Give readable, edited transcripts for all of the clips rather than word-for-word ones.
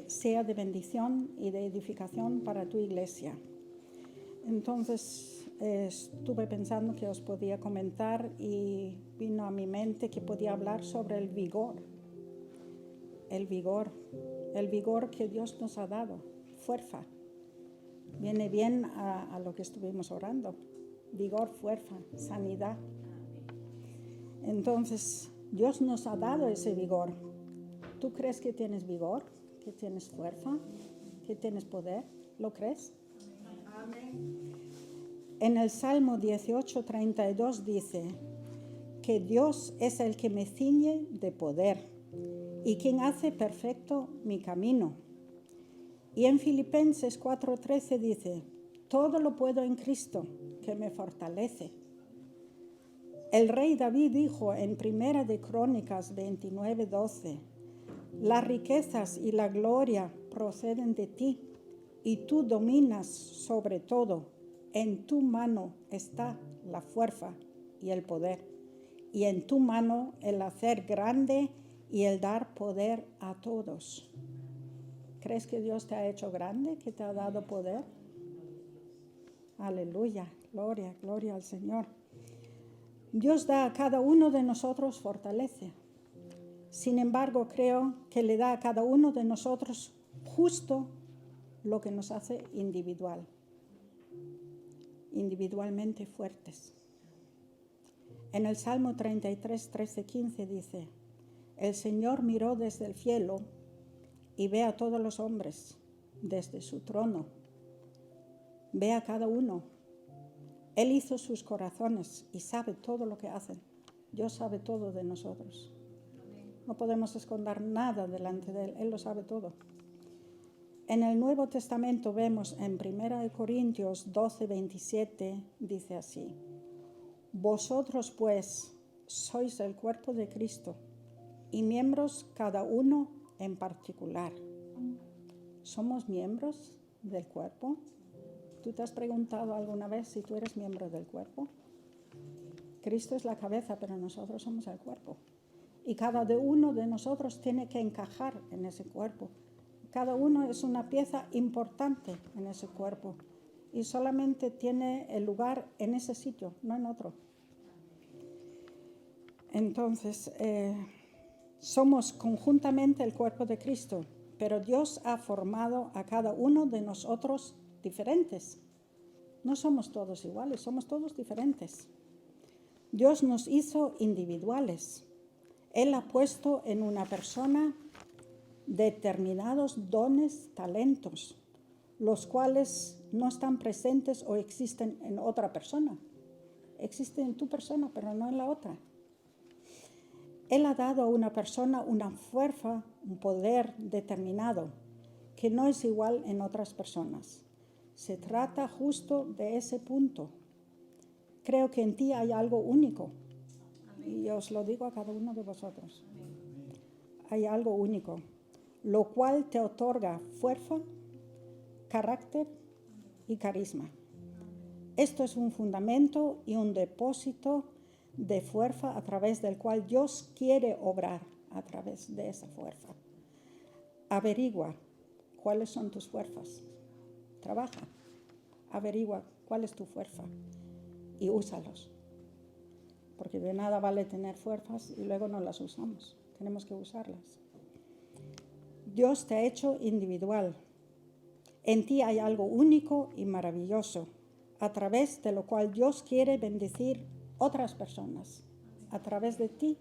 sea de bendición y de edificación para tu iglesia. Entonces estuve pensando que os podía comentar y vino a mi mente que podía hablar sobre el vigor que Dios nos ha dado, fuerza. Viene bien a lo que estuvimos orando, vigor, fuerza, sanidad. Entonces, Dios nos ha dado ese vigor. ¿Tú crees que tienes vigor? ¿Que tienes fuerza? ¿Que tienes poder? ¿Lo crees? Amén. En el Salmo 18:32 dice que Dios es el que me ciñe de poder y quien hace perfecto mi camino. Y en Filipenses 4:13 dice, todo lo puedo en Cristo que me fortalece. El rey David dijo en Primera de Crónicas 29:12, las riquezas y la gloria proceden de ti y tú dominas sobre todo. En tu mano está la fuerza y el poder, y en tu mano el hacer grande y el dar poder a todos. ¿Crees que Dios te ha hecho grande, que te ha dado poder? Aleluya, gloria, gloria al Señor. Dios da a cada uno de nosotros fortaleza. Sin embargo, creo que le da a cada uno de nosotros justo lo que nos hace individualmente fuertes. En el Salmo 33:13-15 dice, el Señor miró desde el cielo y ve a todos los hombres desde su trono. Ve a cada uno. Él hizo sus corazones y sabe todo lo que hacen. Dios sabe todo de nosotros. No podemos esconder nada delante de Él. Él lo sabe todo. En el Nuevo Testamento vemos en 1 Corintios 12:27, dice así, vosotros pues sois el cuerpo de Cristo y miembros cada uno en particular. ¿Somos miembros del cuerpo? ¿Tú te has preguntado alguna vez si tú eres miembro del cuerpo? Cristo es la cabeza, pero nosotros somos el cuerpo. Y cada uno de nosotros tiene que encajar en ese cuerpo. Cada uno es una pieza importante en ese cuerpo. Y solamente tiene el lugar en ese sitio, no en otro. Entonces, somos conjuntamente el cuerpo de Cristo, pero Dios ha formado a cada uno de nosotros diferentes. No somos todos iguales, somos todos diferentes. Dios nos hizo individuales. Él ha puesto en una persona determinados dones, talentos, los cuales no están presentes o existen en otra persona. Existen en tu persona, pero no en la otra. Él ha dado a una persona una fuerza, un poder determinado, que no es igual en otras personas. Se trata justo de ese punto. Creo que en ti hay algo único. Y os lo digo a cada uno de vosotros. Hay algo único, lo cual te otorga fuerza, carácter y carisma. Esto es un fundamento y un depósito de fuerza a través del cual Dios quiere obrar a través de esa fuerza. Averigua cuáles son tus fuerzas. Trabaja. Averigua cuál es tu fuerza y úsalos. Porque de nada vale tener fuerzas y luego no las usamos. Tenemos que usarlas. Dios te ha hecho individual. En ti hay algo único y maravilloso, a través de lo cual Dios quiere bendecir otras personas. A través de ti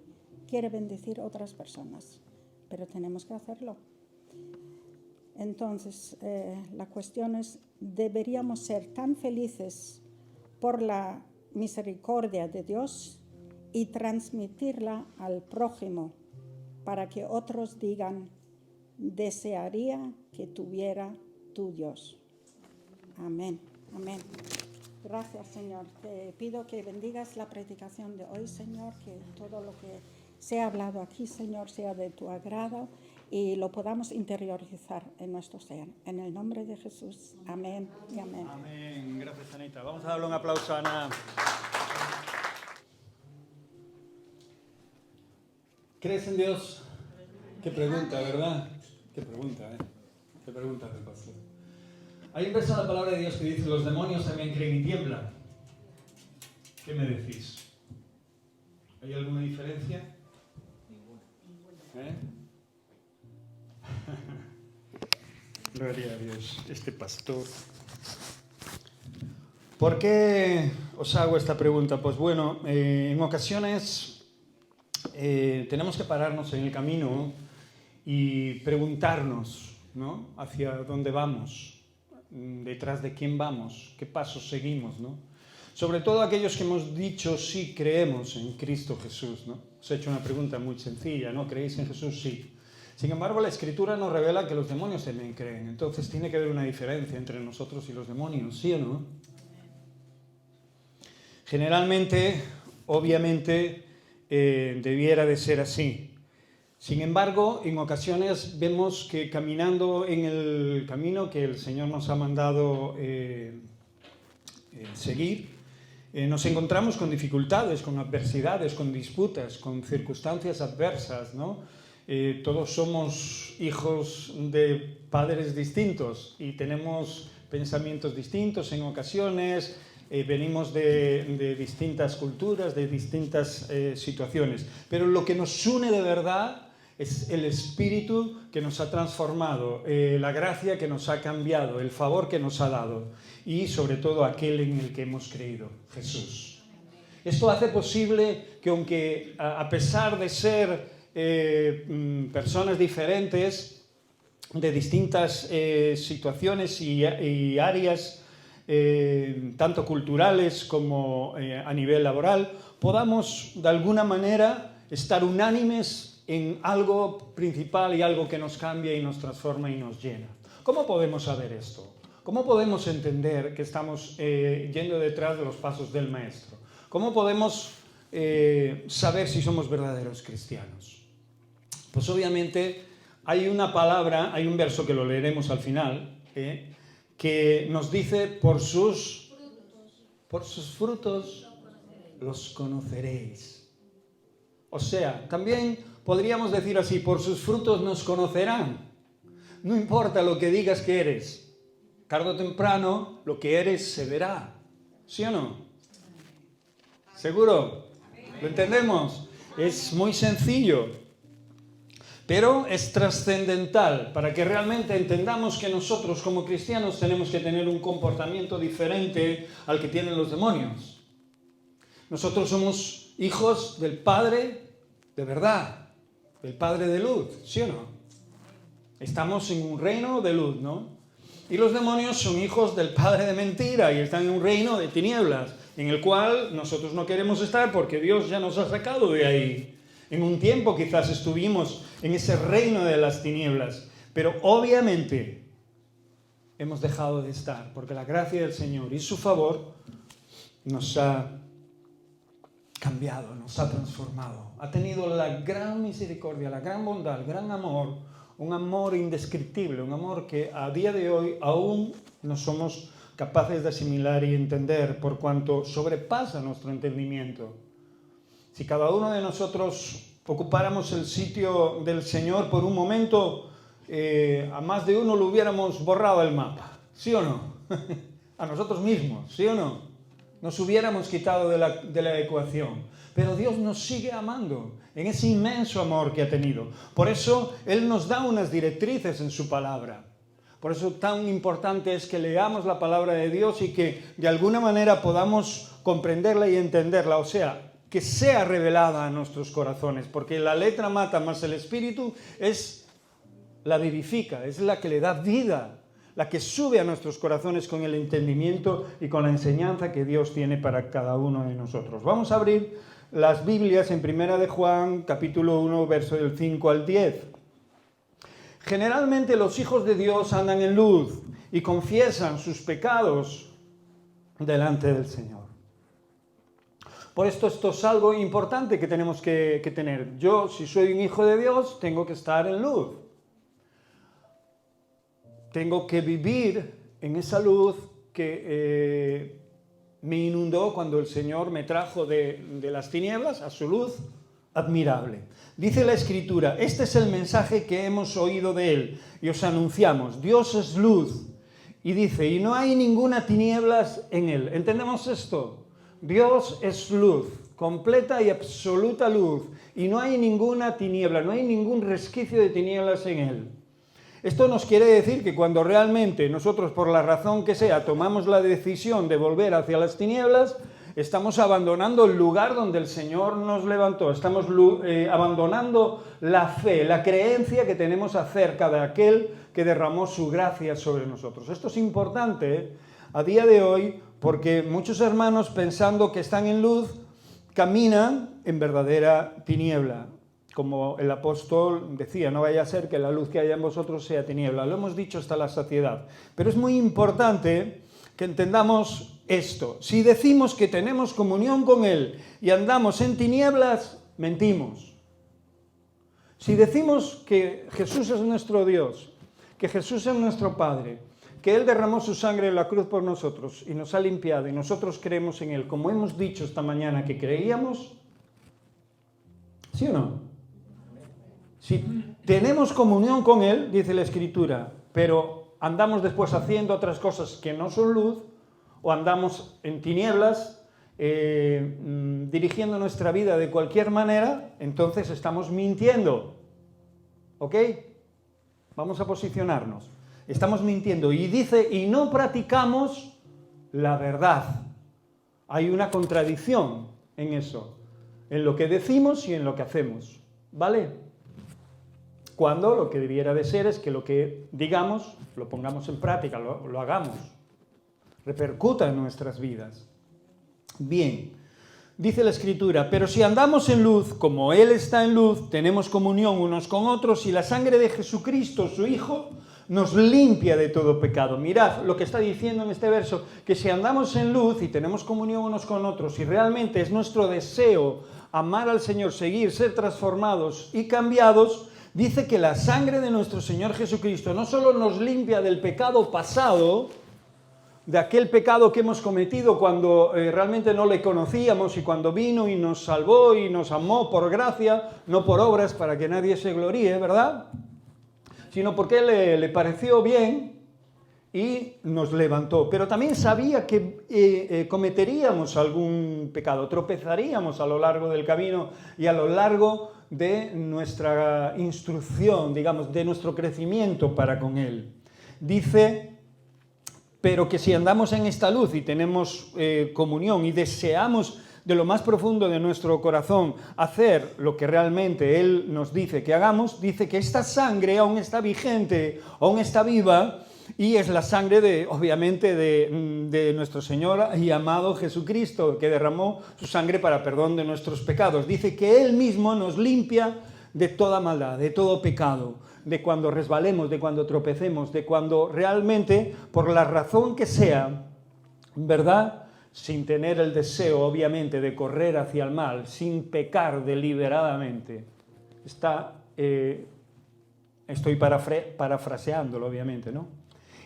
quiere bendecir otras personas, pero tenemos que hacerlo. Entonces, la cuestión es, ¿deberíamos ser tan felices por la misericordia de Dios y transmitirla al prójimo para que otros digan, desearía que tuviera tu Dios? Amén, amén. Gracias, Señor. Te pido que bendigas la predicación de hoy, Señor, que todo lo que se ha hablado aquí, Señor, sea de tu agrado y lo podamos interiorizar en nuestro ser. En el nombre de Jesús. Amén y amén. Amén. Gracias, Anita. Vamos a darle un aplauso a Ana. ¿Crees en Dios? Qué pregunta, ¿verdad? Qué pregunta, ¿eh? Te pregunta el pastor. Hay un verso en la palabra de Dios que dice: los demonios también creen y tiemblan. ¿Qué me decís? ¿Hay alguna diferencia? Ninguna. Gloria a Dios, este pastor. ¿Por qué os hago esta pregunta? Pues bueno, en ocasiones tenemos que pararnos en el camino y preguntarnos, ¿no?, hacia dónde vamos, detrás de quién vamos, qué pasos seguimos, ¿no? Sobre todo aquellos que hemos dicho sí creemos en Cristo Jesús, ¿no? Os he hecho una pregunta muy sencilla, ¿no? ¿Creéis en Jesús? Sí. Sin embargo, la Escritura nos revela que los demonios también creen. Entonces tiene que haber una diferencia entre nosotros y los demonios, ¿sí o no? Generalmente, obviamente, debiera de ser así. Sin embargo, en ocasiones vemos que caminando en el camino que el Señor nos ha mandado seguir, nos encontramos con dificultades, con adversidades, con disputas, con circunstancias adversas, ¿no? Todos somos hijos de padres distintos y tenemos pensamientos distintos en ocasiones, venimos de distintas culturas, de distintas situaciones. Pero lo que nos une de verdad es el Espíritu que nos ha transformado, la gracia que nos ha cambiado, el favor que nos ha dado y sobre todo aquel en el que hemos creído, Jesús. Esto hace posible que aunque a pesar de ser personas diferentes, de distintas situaciones y áreas, tanto culturales como a nivel laboral, podamos de alguna manera estar unánimes en algo principal y algo que nos cambia y nos transforma y nos llena. ¿Cómo podemos saber esto? ¿Cómo podemos entender que estamos yendo detrás de los pasos del Maestro? ¿Cómo podemos saber si somos verdaderos cristianos? Pues obviamente hay una palabra, hay un verso que lo leeremos al final, que nos dice: por sus frutos los conoceréis. O sea, también podríamos decir así: por sus frutos nos conocerán. No importa lo que digas que eres, tarde o temprano lo que eres se verá. ¿Sí o no? ¿Seguro? ¿Lo entendemos? Es muy sencillo. Pero es trascendental para que realmente entendamos que nosotros como cristianos tenemos que tener un comportamiento diferente al que tienen los demonios. Nosotros somos hijos del Padre de verdad, del Padre de luz, ¿sí o no? Estamos en un reino de luz, ¿no? Y los demonios son hijos del padre de mentira y están en un reino de tinieblas, en el cual nosotros no queremos estar porque Dios ya nos ha sacado de ahí. En un tiempo quizás estuvimos en ese reino de las tinieblas, pero obviamente hemos dejado de estar, porque la gracia del Señor y su favor nos ha cambiado, nos ha transformado. Ha tenido la gran misericordia, la gran bondad, el gran amor, un amor indescriptible, un amor que a día de hoy aún no somos capaces de asimilar y entender, por cuanto sobrepasa nuestro entendimiento. Si cada uno de nosotros ocupáramos el sitio del Señor por un momento, a más de uno lo hubiéramos borrado el mapa, ¿sí o no? A nosotros mismos, ¿sí o no? Nos hubiéramos quitado de la ecuación. Pero Dios nos sigue amando en ese inmenso amor que ha tenido. Por eso Él nos da unas directrices en su palabra. Por eso tan importante es que leamos la palabra de Dios y que de alguna manera podamos comprenderla y entenderla. O sea, que sea revelada a nuestros corazones. Porque la letra mata, más el Espíritu la vivifica, es la que le da vida, la que sube a nuestros corazones con el entendimiento y con la enseñanza que Dios tiene para cada uno de nosotros. Vamos a abrir las Biblias en 1 de Juan, capítulo 1, verso del 5 al 10. Generalmente los hijos de Dios andan en luz y confiesan sus pecados delante del Señor. Por esto es algo importante que tenemos que tener. Yo, si soy un hijo de Dios, tengo que estar en luz. Tengo que vivir en esa luz me inundó cuando el Señor me trajo de las tinieblas a su luz admirable. Dice la Escritura, este es el mensaje que hemos oído de Él y os anunciamos, Dios es luz. Y dice, y no hay ninguna tinieblas en Él. ¿Entendemos esto? Dios es luz, completa y absoluta luz, y no hay ninguna tiniebla, no hay ningún resquicio de tinieblas en Él. Esto nos quiere decir que cuando realmente nosotros, por la razón que sea, tomamos la decisión de volver hacia las tinieblas, estamos abandonando el lugar donde el Señor nos levantó, estamos abandonando la fe, la creencia que tenemos acerca de aquel que derramó su gracia sobre nosotros. Esto es importante a día de hoy porque muchos hermanos, pensando que están en luz, caminan en verdadera tiniebla. Como el apóstol decía, no vaya a ser que la luz que haya en vosotros sea tiniebla. Lo hemos dicho hasta la saciedad. Pero es muy importante que entendamos esto. Si decimos que tenemos comunión con Él y andamos en tinieblas, mentimos. Si decimos que Jesús es nuestro Dios, que Jesús es nuestro Padre, que Él derramó su sangre en la cruz por nosotros y nos ha limpiado y nosotros creemos en Él, como hemos dicho esta mañana que creíamos, ¿sí o no? Si tenemos comunión con Él, dice la Escritura, pero andamos después haciendo otras cosas que no son luz, o andamos en tinieblas, dirigiendo nuestra vida de cualquier manera, entonces estamos mintiendo. ¿Ok? Vamos a posicionarnos. Estamos mintiendo. Y dice, y no practicamos la verdad. Hay una contradicción en eso, en lo que decimos y en lo que hacemos. ¿Vale? Cuando lo que debiera de ser es que lo que digamos lo pongamos en práctica, lo hagamos, repercuta en nuestras vidas. Bien, dice la Escritura, pero si andamos en luz, como Él está en luz, tenemos comunión unos con otros y la sangre de Jesucristo, su Hijo, nos limpia de todo pecado. Mirad lo que está diciendo en este verso, que si andamos en luz y tenemos comunión unos con otros y realmente es nuestro deseo amar al Señor, seguir, ser transformados y cambiados, dice que la sangre de nuestro Señor Jesucristo no solo nos limpia del pecado pasado, de aquel pecado que hemos cometido cuando realmente no le conocíamos y cuando vino y nos salvó y nos amó por gracia, no por obras para que nadie se gloríe, ¿verdad? Sino porque le pareció bien y nos levantó. Pero también sabía que cometeríamos algún pecado, tropezaríamos a lo largo del camino y a lo largo de nuestra instrucción, digamos, de nuestro crecimiento para con Él. Dice, pero que si andamos en esta luz y tenemos comunión y deseamos de lo más profundo de nuestro corazón hacer lo que realmente Él nos dice que hagamos, dice que esta sangre aún está vigente, aún está viva, y es la sangre, obviamente, de nuestro Señor y amado Jesucristo, que derramó su sangre para perdón de nuestros pecados. Dice que Él mismo nos limpia de toda maldad, de todo pecado, de cuando resbalemos, de cuando tropecemos, de cuando realmente, por la razón que sea, ¿verdad?, sin tener el deseo, obviamente, de correr hacia el mal, sin pecar deliberadamente. Estoy parafraseándolo, obviamente, ¿no?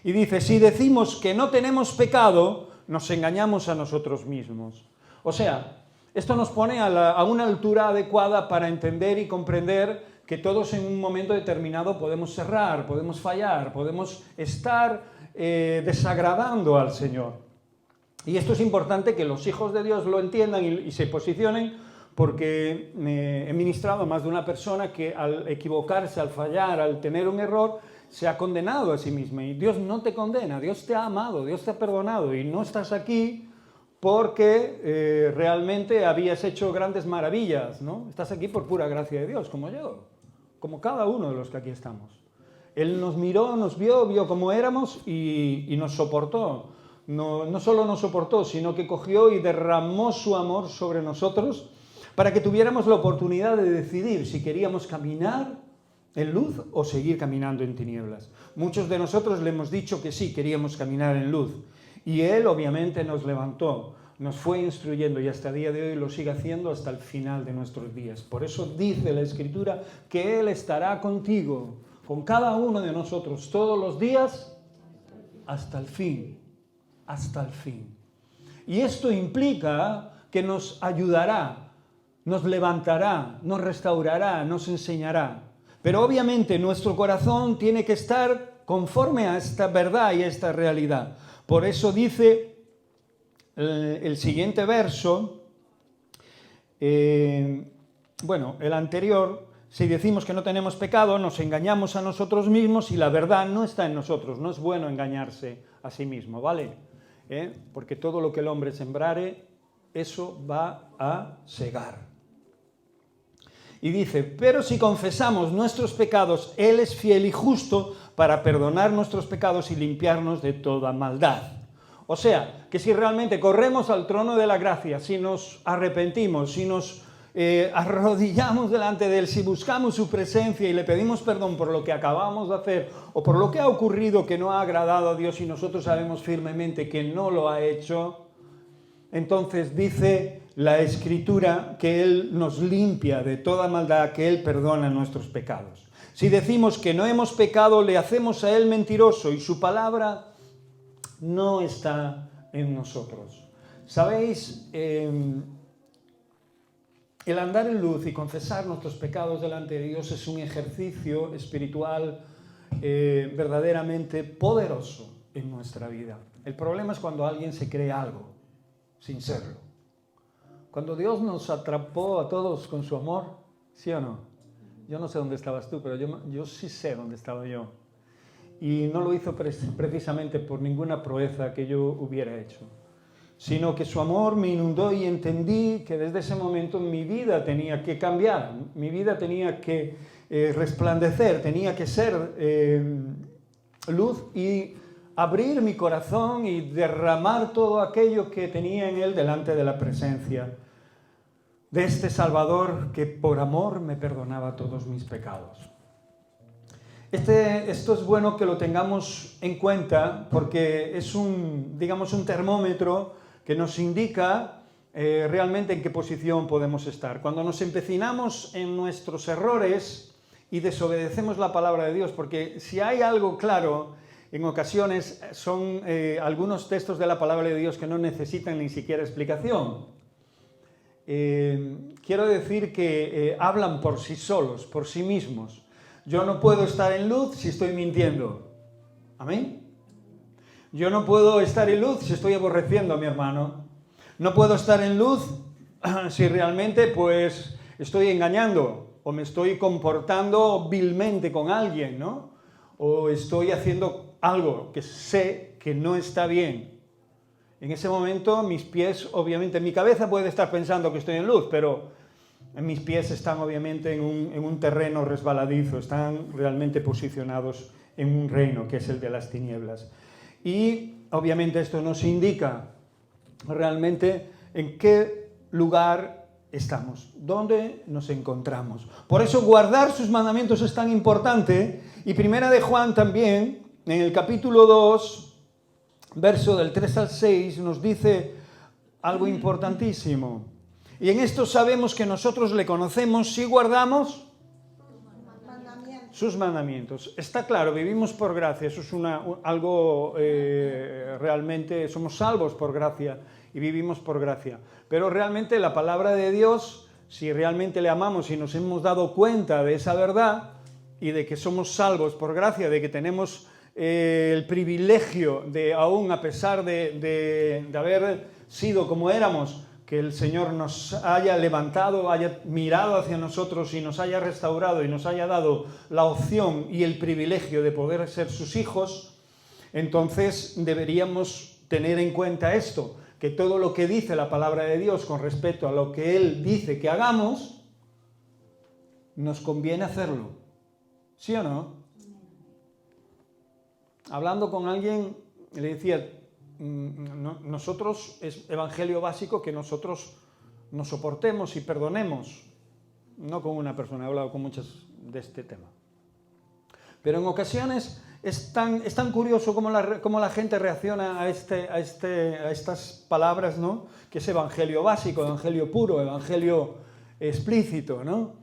Y dice, si decimos que no tenemos pecado, nos engañamos a nosotros mismos. O sea, esto nos pone a una altura adecuada para entender y comprender que todos en un momento determinado podemos errar, podemos fallar, podemos estar desagradando al Señor. Y esto es importante que los hijos de Dios lo entiendan y se posicionen, porque he ministrado a más de una persona que al equivocarse, al fallar, al tener un error, se ha condenado a sí misma. Y Dios no te condena, Dios te ha amado, Dios te ha perdonado y no estás aquí porque realmente habías hecho grandes maravillas, ¿no? Estás aquí por pura gracia de Dios, como yo, como cada uno de los que aquí estamos. Él nos miró, nos vio cómo éramos y nos soportó. No solo nos soportó, sino que cogió y derramó su amor sobre nosotros para que tuviéramos la oportunidad de decidir si queríamos caminar en luz o seguir caminando en tinieblas. Muchos de nosotros le hemos dicho que sí, queríamos caminar en luz. Y Él obviamente nos levantó, nos fue instruyendo y hasta el día de hoy lo sigue haciendo hasta el final de nuestros días. Por eso dice la Escritura que Él estará contigo, con cada uno de nosotros, todos los días hasta el fin. Hasta el fin. Y esto implica que nos ayudará nos levantará, nos restaurará, nos enseñará. Pero obviamente nuestro corazón tiene que estar conforme a esta verdad y a esta realidad. Por eso dice el siguiente verso, el anterior: si decimos que no tenemos pecado, nos engañamos a nosotros mismos y la verdad no está en nosotros. No es bueno engañarse a sí mismo, ¿vale? Porque todo lo que el hombre sembrare, eso va a segar. Y dice: pero si confesamos nuestros pecados, Él es fiel y justo para perdonar nuestros pecados y limpiarnos de toda maldad. O sea, que si realmente corremos al trono de la gracia, si nos arrepentimos, si nos arrodillamos delante de Él, si buscamos su presencia y le pedimos perdón por lo que acabamos de hacer o por lo que ha ocurrido que no ha agradado a Dios y nosotros sabemos firmemente que no lo ha hecho, entonces dice la Escritura que Él nos limpia de toda maldad, que Él perdona nuestros pecados. Si decimos que no hemos pecado, le hacemos a Él mentiroso y su palabra no está en nosotros. ¿Sabéis? El andar en luz y confesar nuestros pecados delante de Dios es un ejercicio espiritual verdaderamente poderoso en nuestra vida. El problema es cuando alguien se cree algo sin serlo. Cuando Dios nos atrapó a todos con su amor, ¿sí o no? Yo no sé dónde estabas tú, pero yo sí sé dónde estaba yo. Y no lo hizo precisamente por ninguna proeza que yo hubiera hecho, sino que su amor me inundó y entendí que desde ese momento mi vida tenía que cambiar, mi vida tenía que resplandecer, tenía que ser luz y abrir mi corazón y derramar todo aquello que tenía en él delante de la presencia de este Salvador que por amor me perdonaba todos mis pecados. Esto es bueno que lo tengamos en cuenta porque es un termómetro que nos indica realmente en qué posición podemos estar. Cuando nos empecinamos en nuestros errores y desobedecemos la palabra de Dios, porque si hay algo claro, en ocasiones son algunos textos de la palabra de Dios que no necesitan ni siquiera explicación. Quiero decir que hablan por sí solos, por sí mismos. Yo no puedo estar en luz si estoy mintiendo. ¿Amén? Yo no puedo estar en luz si estoy aborreciendo a mi hermano. No puedo estar en luz si realmente pues estoy engañando o me estoy comportando vilmente con alguien, ¿no? O estoy haciendo algo que sé que no está bien. En ese momento mis pies, obviamente, mi cabeza puede estar pensando que estoy en luz, pero mis pies están obviamente en un terreno resbaladizo, están realmente posicionados en un reino que es el de las tinieblas. Y obviamente esto nos indica realmente en qué lugar estamos, dónde nos encontramos. Por eso guardar sus mandamientos es tan importante. Y Primera de Juan también, en el capítulo 2, verso del 3 al 6, nos dice algo importantísimo. Y en esto sabemos que nosotros le conocemos si guardamos sus mandamientos. Está claro, vivimos por gracia, eso es algo realmente, somos salvos por gracia y vivimos por gracia. Pero realmente la palabra de Dios, si realmente le amamos y nos hemos dado cuenta de esa verdad y de que somos salvos por gracia, de que tenemos el privilegio de, aún a pesar de haber sido como éramos, que el Señor nos haya levantado, haya mirado hacia nosotros y nos haya restaurado y nos haya dado la opción y el privilegio de poder ser sus hijos, entonces deberíamos tener en cuenta esto, que todo lo que dice la palabra de Dios con respecto a lo que Él dice que hagamos, nos conviene hacerlo. ¿Sí o no? Hablando con alguien, le decía, nosotros, es evangelio básico que nosotros nos soportemos y perdonemos. No con una persona, he hablado con muchas de este tema. Pero en ocasiones es tan curioso cómo la gente reacciona a estas palabras, ¿no? Que es evangelio básico, evangelio puro, evangelio explícito, ¿no?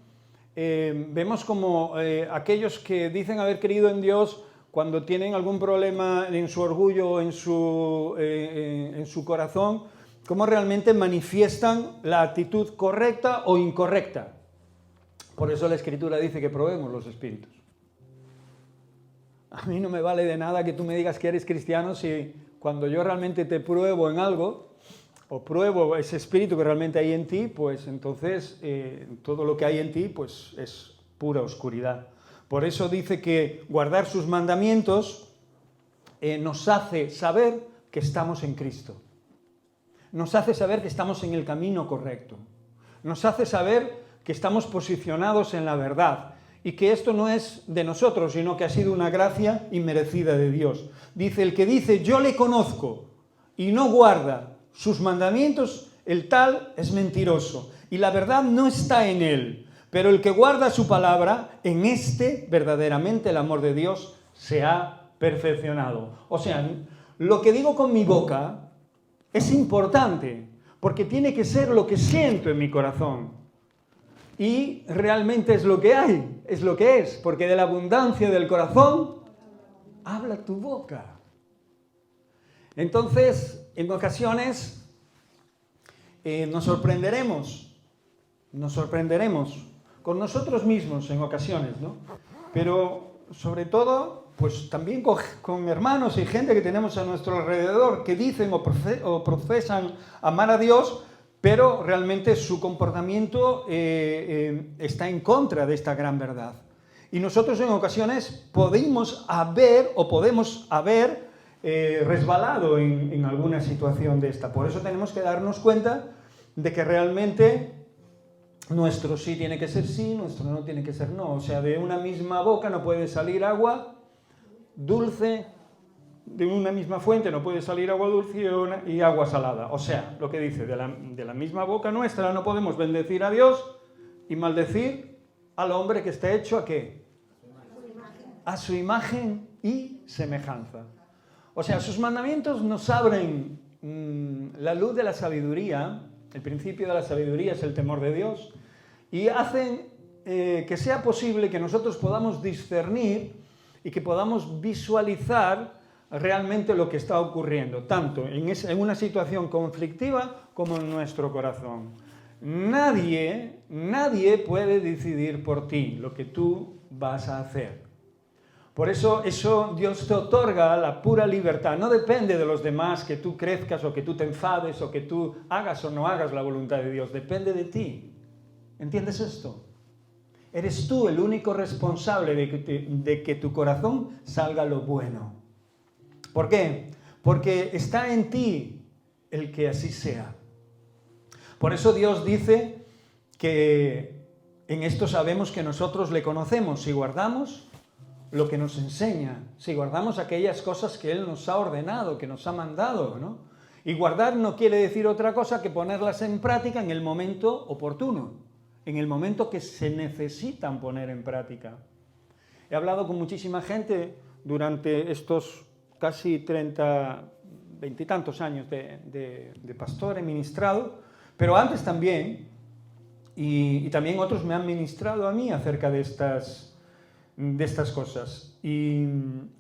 Vemos como aquellos que dicen haber creído en Dios, cuando tienen algún problema en su orgullo o en su corazón, cómo realmente manifiestan la actitud correcta o incorrecta. Por eso la Escritura dice que probemos los espíritus. A mí no me vale de nada que tú me digas que eres cristiano si cuando yo realmente te pruebo en algo, o pruebo ese espíritu que realmente hay en ti, pues entonces todo lo que hay en ti pues es pura oscuridad. Por eso dice que guardar sus mandamientos nos hace saber que estamos en Cristo. Nos hace saber que estamos en el camino correcto. Nos hace saber que estamos posicionados en la verdad y que esto no es de nosotros, sino que ha sido una gracia inmerecida de Dios. Dice, el que dice, yo le conozco y no guarda sus mandamientos, el tal es mentiroso y la verdad no está en él. Pero el que guarda su palabra, en este verdaderamente el amor de Dios se ha perfeccionado. O sea, lo que digo con mi boca es importante, porque tiene que ser lo que siento en mi corazón. Y realmente es lo que hay, es lo que es, porque de la abundancia del corazón habla tu boca. Entonces, en ocasiones nos sorprenderemos con nosotros mismos en ocasiones, ¿no? Pero sobre todo, pues también con hermanos y gente que tenemos a nuestro alrededor que dicen o profesan amar a Dios, pero realmente su comportamiento está en contra de esta gran verdad. Y nosotros en ocasiones podemos haber resbalado en alguna situación de esta. Por eso tenemos que darnos cuenta de que realmente nuestro sí tiene que ser sí, nuestro no tiene que ser no. O sea, de una misma boca no puede salir agua dulce, de una misma fuente no puede salir agua dulce y agua salada. O sea, lo que dice, de la misma boca nuestra no podemos bendecir a Dios y maldecir al hombre que está hecho ¿a qué? A su imagen y semejanza. O sea, sus mandamientos nos abren la luz de la sabiduría. El principio de la sabiduría es el temor de Dios y hacen que sea posible que nosotros podamos discernir y que podamos visualizar realmente lo que está ocurriendo, tanto en una situación conflictiva como en nuestro corazón. Nadie puede decidir por ti lo que tú vas a hacer. Por eso Dios te otorga la pura libertad. No depende de los demás que tú crezcas o que tú te enfades o que tú hagas o no hagas la voluntad de Dios. Depende de ti. ¿Entiendes esto? Eres tú el único responsable de que tu corazón salga lo bueno. ¿Por qué? Porque está en ti el que así sea. Por eso Dios dice que en esto sabemos que nosotros le conocemos si guardamos lo que nos enseña, si guardamos aquellas cosas que Él nos ha ordenado, que nos ha mandado, ¿no? Y guardar no quiere decir otra cosa que ponerlas en práctica en el momento oportuno, en el momento que se necesitan poner en práctica. He hablado con muchísima gente durante estos casi 20 y tantos años de pastor, he ministrado, pero antes también, y también otros me han ministrado a mí acerca de estas cosas. Y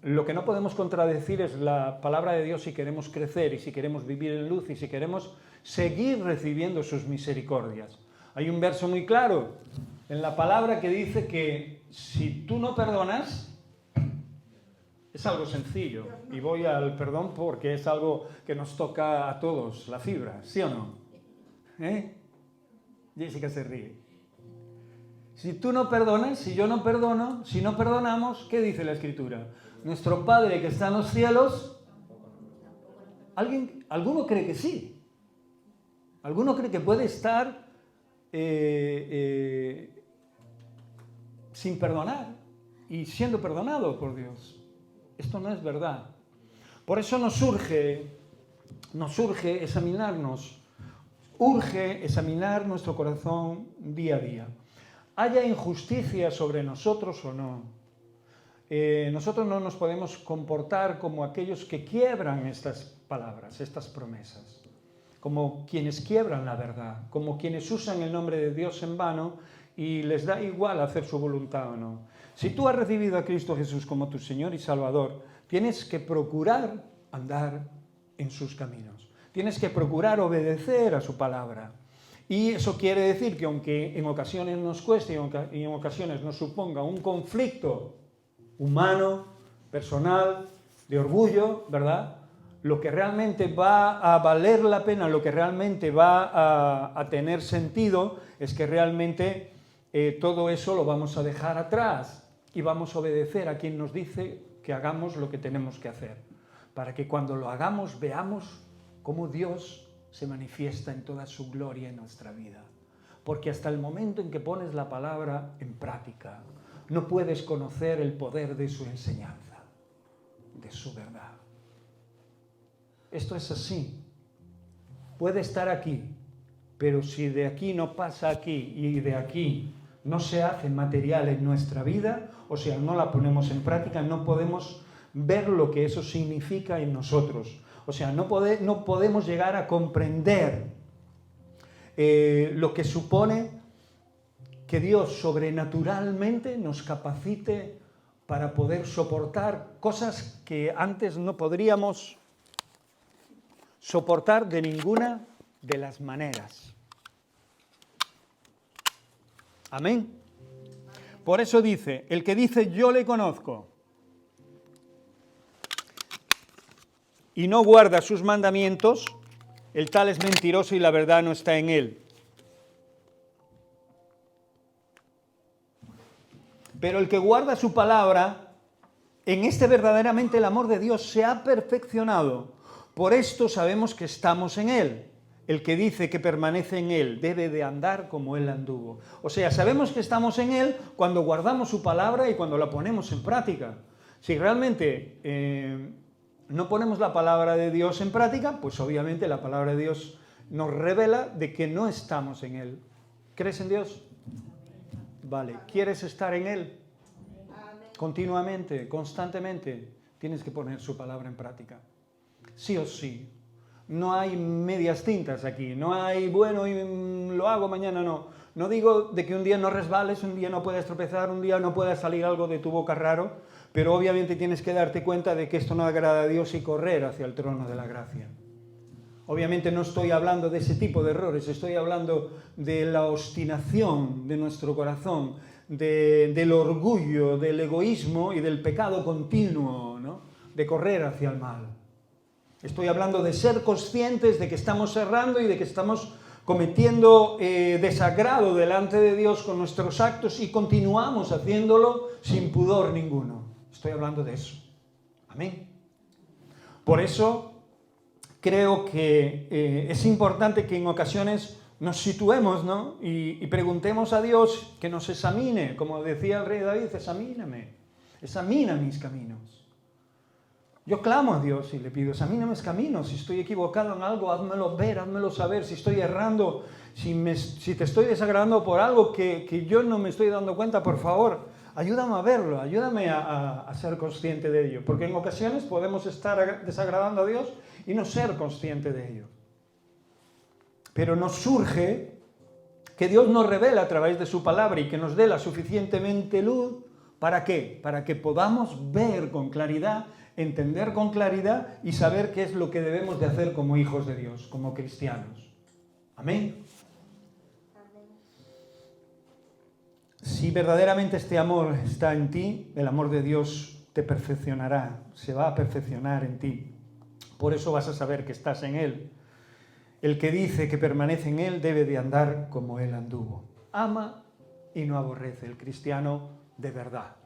lo que no podemos contradecir es la palabra de Dios si queremos crecer y si queremos vivir en luz y si queremos seguir recibiendo sus misericordias. Hay un verso muy claro en la palabra que dice que si tú no perdonas, es algo sencillo, y voy al perdón porque es algo que nos toca a todos, la fibra, ¿sí o no? Jessica se ríe. Si tú no perdonas, si yo no perdono, si no perdonamos, ¿qué dice la Escritura? Nuestro Padre que está en los cielos, ¿alguno cree que sí? ¿Alguno cree que puede estar sin perdonar y siendo perdonado por Dios? Esto no es verdad. Por eso nos urge examinarnos, urge examinar nuestro corazón día a día. Haya injusticia sobre nosotros o no, nosotros no nos podemos comportar como aquellos que quiebran estas palabras, estas promesas, como quienes quiebran la verdad, como quienes usan el nombre de Dios en vano y les da igual hacer su voluntad o no. Si tú has recibido a Cristo Jesús como tu Señor y Salvador, tienes que procurar andar en sus caminos. tienes que procurar obedecer a su palabra. Y eso quiere decir que aunque en ocasiones nos cueste y en ocasiones nos suponga un conflicto humano, personal, de orgullo, ¿verdad? Lo que realmente va a valer la pena, lo que realmente va a tener sentido, es que realmente todo eso lo vamos a dejar atrás y vamos a obedecer a quien nos dice que hagamos lo que tenemos que hacer, para que cuando lo hagamos veamos cómo Dios se manifiesta en toda su gloria en nuestra vida. Porque hasta el momento en que pones la palabra en práctica, no puedes conocer el poder de su enseñanza, de su verdad. Esto es así. Puede estar aquí, pero si de aquí no pasa aquí y de aquí no se hace material en nuestra vida, o sea, no la ponemos en práctica, no podemos ver lo que eso significa en nosotros. O sea, no podemos llegar a comprender lo que supone que Dios sobrenaturalmente nos capacite para poder soportar cosas que antes no podríamos soportar de ninguna de las maneras. Amén. Por eso dice, el que dice yo le conozco y no guarda sus mandamientos, el tal es mentiroso y la verdad no está en él. Pero el que guarda su palabra, en este verdaderamente el amor de Dios se ha perfeccionado. Por esto sabemos que estamos en él. El que dice que permanece en él debe de andar como él anduvo. O sea, sabemos que estamos en él cuando guardamos su palabra y cuando la ponemos en práctica. Si realmente no ponemos la palabra de Dios en práctica, pues obviamente la palabra de Dios nos revela de que no estamos en él. ¿Crees en Dios? Vale. ¿Quieres estar en él? Continuamente, constantemente, tienes que poner su palabra en práctica. Sí o sí. No hay medias tintas aquí, no hay, bueno, y lo hago, mañana no. No digo de que un día no resbales, un día no puedas tropezar, un día no pueda salir algo de tu boca raro, pero obviamente tienes que darte cuenta de que esto no agrada a Dios y correr hacia el trono de la gracia. Obviamente no estoy hablando de ese tipo de errores, estoy hablando de la obstinación de nuestro corazón, del orgullo, del egoísmo y del pecado continuo, ¿no? De correr hacia el mal. Estoy hablando de ser conscientes de que estamos errando y de que estamos cometiendo desagrado delante de Dios con nuestros actos y continuamos haciéndolo sin pudor ninguno. Estoy hablando de eso. Amén. Por eso creo que es importante que en ocasiones nos situemos, ¿no? y preguntemos a Dios que nos examine, como decía el rey David, examíname, examina mis caminos. Yo clamo a Dios y le pido, examina mis caminos, si estoy equivocado en algo, házmelo ver, házmelo saber, si estoy errando, si te estoy desagradando por algo que yo no me estoy dando cuenta, por favor, ayúdame a verlo, ayúdame a ser consciente de ello, porque en ocasiones podemos estar desagradando a Dios y no ser consciente de ello. Pero nos surge que Dios nos revela a través de su palabra y que nos dé la suficientemente luz, ¿para qué? Para que podamos ver con claridad, entender con claridad y saber qué es lo que debemos de hacer como hijos de Dios, como cristianos. Amén. Si verdaderamente este amor está en ti, el amor de Dios te perfeccionará, se va a perfeccionar en ti. Por eso vas a saber que estás en Él. El que dice que permanece en Él debe de andar como Él anduvo. Ama y no aborrece, el cristiano de verdad.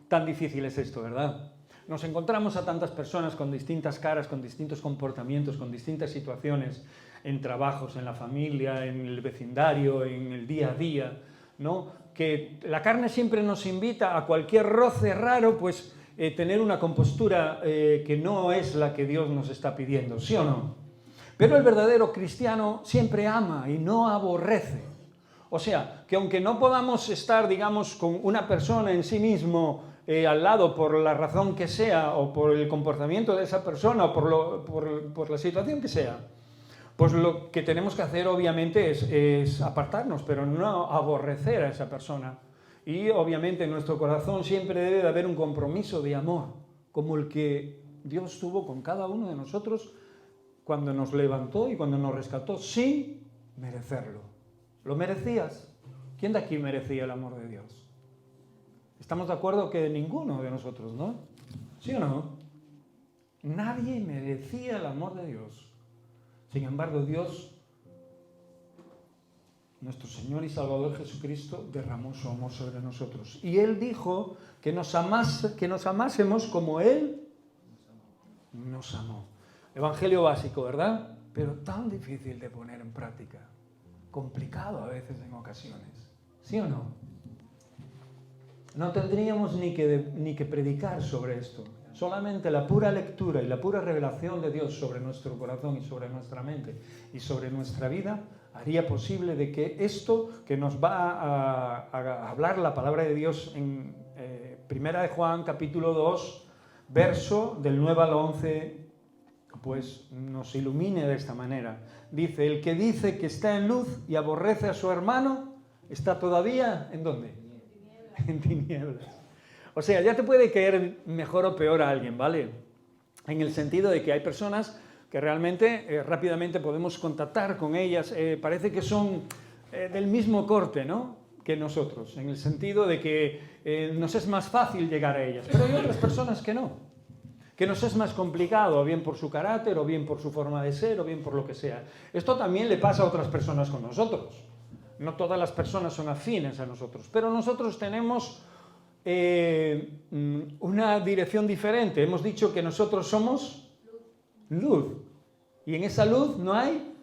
Tan difícil es esto, ¿verdad? Nos encontramos a tantas personas con distintas caras, con distintos comportamientos, con distintas situaciones, en trabajos, en la familia, en el vecindario, en el día a día, ¿no? Que la carne siempre nos invita a cualquier roce raro, pues tener una compostura que no es la que Dios nos está pidiendo, ¿sí o no? Pero el verdadero cristiano siempre ama y no aborrece. O sea, que aunque no podamos estar, digamos, con una persona en sí mismo al lado por la razón que sea, o por el comportamiento de esa persona, o por la situación que sea, pues lo que tenemos que hacer obviamente es apartarnos, pero no aborrecer a esa persona. Y obviamente en nuestro corazón siempre debe de haber un compromiso de amor, como el que Dios tuvo con cada uno de nosotros cuando nos levantó y cuando nos rescató sin merecerlo. ¿Lo merecías? ¿Quién de aquí merecía el amor de Dios? Estamos de acuerdo que ninguno de nosotros, ¿no? ¿Sí o no? Nadie merecía el amor de Dios. Sin embargo, Dios, nuestro Señor y Salvador Jesucristo, derramó su amor sobre nosotros. Y Él dijo que nos amásemos como Él nos amó. Evangelio básico, ¿verdad? Pero tan difícil de poner en práctica. Complicado a veces en ocasiones. ¿Sí o no? No tendríamos ni que predicar sobre esto. Solamente la pura lectura y la pura revelación de Dios sobre nuestro corazón y sobre nuestra mente y sobre nuestra vida haría posible de que esto que nos va a hablar la palabra de Dios en Primera de Juan, capítulo 2, verso del 9 al 11, pues nos ilumine de esta manera. Dice, el que dice que está en luz y aborrece a su hermano, está todavía, ¿en dónde? En tinieblas. O sea, ya te puede caer mejor o peor a alguien, ¿vale? En el sentido de que hay personas que realmente rápidamente podemos contactar con ellas, parece que son del mismo corte, ¿no?, que nosotros, en el sentido de que nos es más fácil llegar a ellas, pero hay otras personas que no, que nos es más complicado, o bien por su carácter, o bien por su forma de ser, o bien por lo que sea. Esto también le pasa a otras personas con nosotros. No todas las personas son afines a nosotros, pero nosotros tenemos una dirección diferente. Hemos dicho que nosotros somos luz. Y en esa luz no hay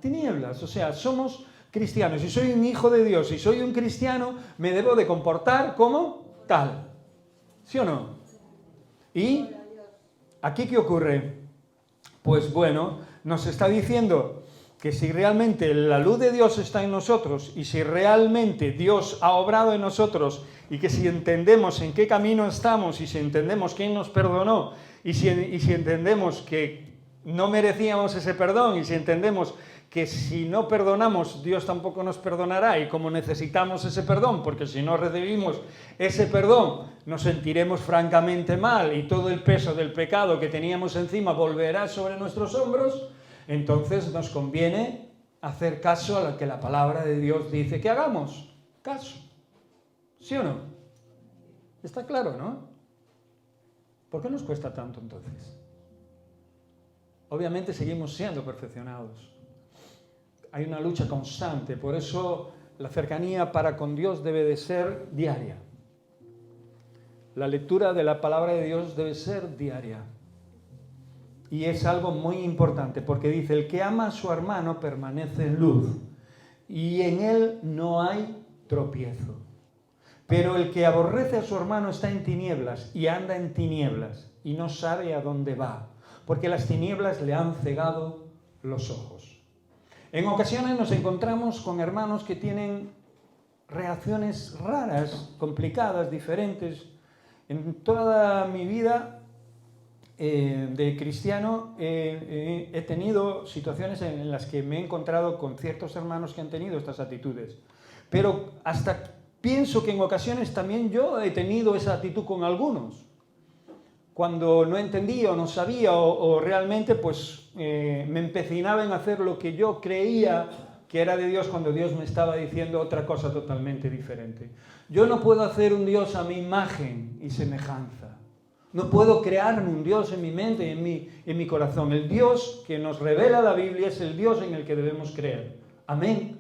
tinieblas. O sea, somos cristianos. Si soy un hijo de Dios, si soy un cristiano, me debo de comportar como tal. ¿Sí o no? Y aquí, ¿qué ocurre? Pues bueno, nos está diciendo que si realmente la luz de Dios está en nosotros y si realmente Dios ha obrado en nosotros y que si entendemos en qué camino estamos y si entendemos quién nos perdonó y si entendemos que no merecíamos ese perdón y si entendemos que si no perdonamos Dios tampoco nos perdonará y como necesitamos ese perdón porque si no recibimos ese perdón nos sentiremos francamente mal y todo el peso del pecado que teníamos encima volverá sobre nuestros hombros, entonces nos conviene hacer caso a lo que la palabra de Dios dice que hagamos. Caso. ¿Sí o no? Está claro, ¿no? ¿Por qué nos cuesta tanto entonces? Obviamente seguimos siendo perfeccionados. Hay una lucha constante, por eso la cercanía para con Dios debe de ser diaria. La lectura de la palabra de Dios debe ser diaria. Y es algo muy importante, porque dice, el que ama a su hermano permanece en luz, y en él no hay tropiezo. Pero el que aborrece a su hermano está en tinieblas, y anda en tinieblas, y no sabe a dónde va, porque las tinieblas le han cegado los ojos. En ocasiones nos encontramos con hermanos que tienen reacciones raras, complicadas, diferentes. En toda mi vida de cristiano he tenido situaciones en las que me he encontrado con ciertos hermanos que han tenido estas actitudes. Pero hasta pienso que en ocasiones también yo he tenido esa actitud con algunos. Cuando no entendía o no sabía o realmente pues me empecinaba en hacer lo que yo creía que era de Dios cuando Dios me estaba diciendo otra cosa totalmente diferente. Yo no puedo hacer un Dios a mi imagen y semejanza. No puedo crearme un Dios en mi mente y en mi corazón. El Dios que nos revela la Biblia es el Dios en el que debemos creer. Amén.